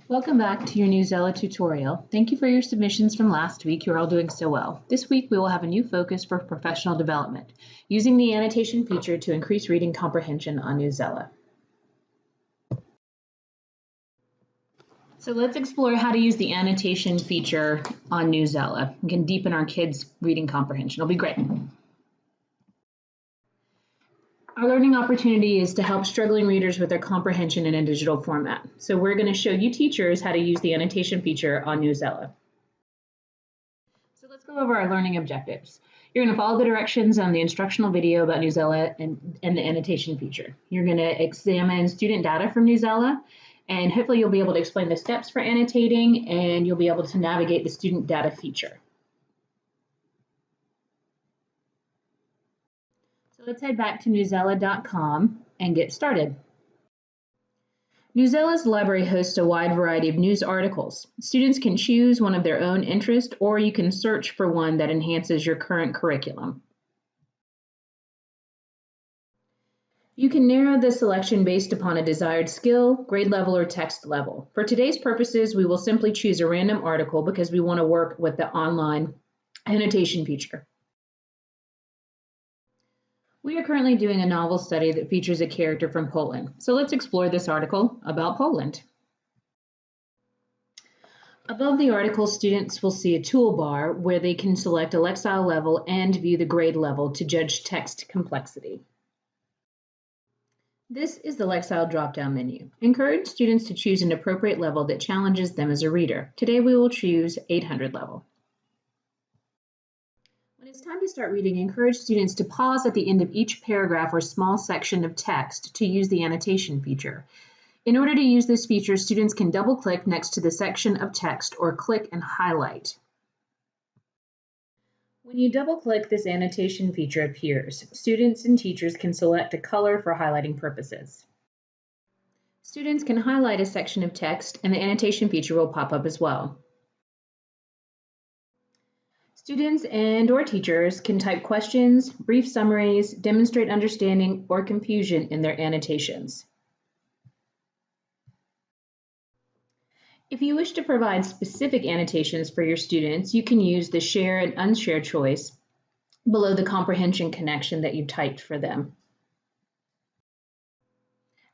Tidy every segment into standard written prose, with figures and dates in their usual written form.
Welcome back to your Newsela tutorial. Thank you for your submissions from last week. You're all doing so well. This week we will have a new focus for professional development, using the annotation feature to increase reading comprehension on Newsela. So let's explore how to use the annotation feature on Newsela. We can deepen our kids' reading comprehension. It'll be great. Our learning opportunity is to help struggling readers with their comprehension in a digital format. So we're going to show you teachers how to use the annotation feature on Newsela. So let's go over our learning objectives. You're going to follow the directions on the instructional video about Newsela and the annotation feature. You're going to examine student data from Newsela, and hopefully you'll be able to explain the steps for annotating, and you'll be able to navigate the student data feature. So let's head back to newsela.com and get started. Newsela's library hosts a wide variety of news articles. Students can choose one of their own interest, or you can search for one that enhances your current curriculum. You can narrow the selection based upon a desired skill, grade level, or text level. For today's purposes, we will simply choose a random article because we want to work with the online annotation feature. We are currently doing a novel study that features a character from Poland. So let's explore this article about Poland. Above the article, students will see a toolbar where they can select a Lexile level and view the grade level to judge text complexity. This is the Lexile drop-down menu. Encourage students to choose an appropriate level that challenges them as a reader. Today we will choose 800 level. When it's time to start reading, encourage students to pause at the end of each paragraph or small section of text to use the annotation feature. In order to use this feature, students can double-click next to the section of text or click and highlight. When you double-click, this annotation feature appears. Students and teachers can select a color for highlighting purposes. Students can highlight a section of text, and the annotation feature will pop up as well. Students and/or teachers can type questions, brief summaries, demonstrate understanding or confusion in their annotations. If you wish to provide specific annotations for your students, you can use the Share and Unshare choice below the comprehension connection that you typed for them.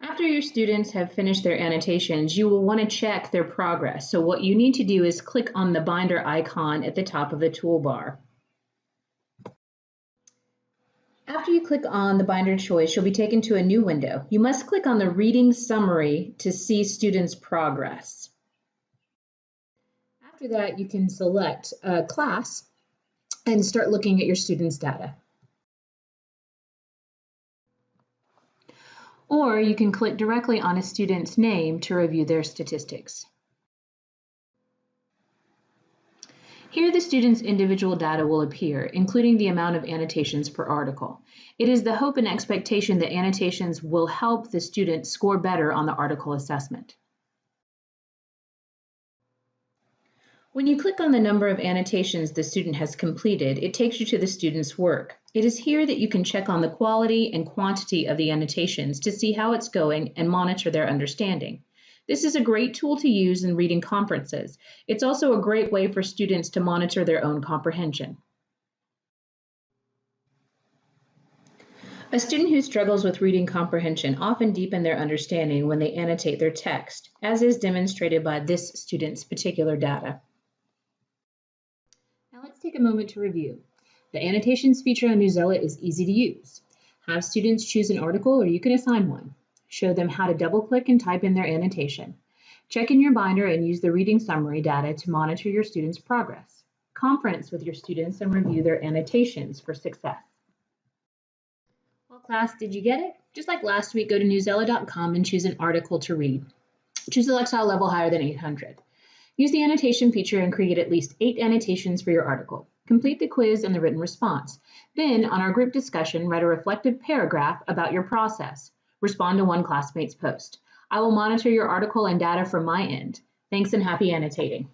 After your students have finished their annotations, you will want to check their progress. So what you need to do is click on the binder icon at the top of the toolbar. After you click on the binder choice, you'll be taken to a new window. You must click on the reading summary to see students' progress. After that, you can select a class and start looking at your students' data. Or you can click directly on a student's name to review their statistics. Here the student's individual data will appear, including the amount of annotations per article. It is the hope and expectation that annotations will help the student score better on the article assessment. When you click on the number of annotations the student has completed, it takes you to the student's work. It is here that you can check on the quality and quantity of the annotations to see how it's going and monitor their understanding. This is a great tool to use in reading conferences. It's also a great way for students to monitor their own comprehension. A student who struggles with reading comprehension often deepens their understanding when they annotate their text, as is demonstrated by this student's particular data. Now let's take a moment to review. The annotations feature on Newsela is easy to use. Have students choose an article or you can assign one. Show them how to double-click and type in their annotation. Check in your binder and use the reading summary data to monitor your students' progress. Conference with your students and review their annotations for success. Well, class, did you get it? Just like last week, go to newsela.com and choose an article to read. Choose a Lexile level higher than 800. Use the annotation feature and create at least 8 annotations for your article. Complete the quiz and the written response. Then, on our group discussion, write a reflective paragraph about your process. Respond to one classmate's post. I will monitor your article and data from my end. Thanks and happy annotating.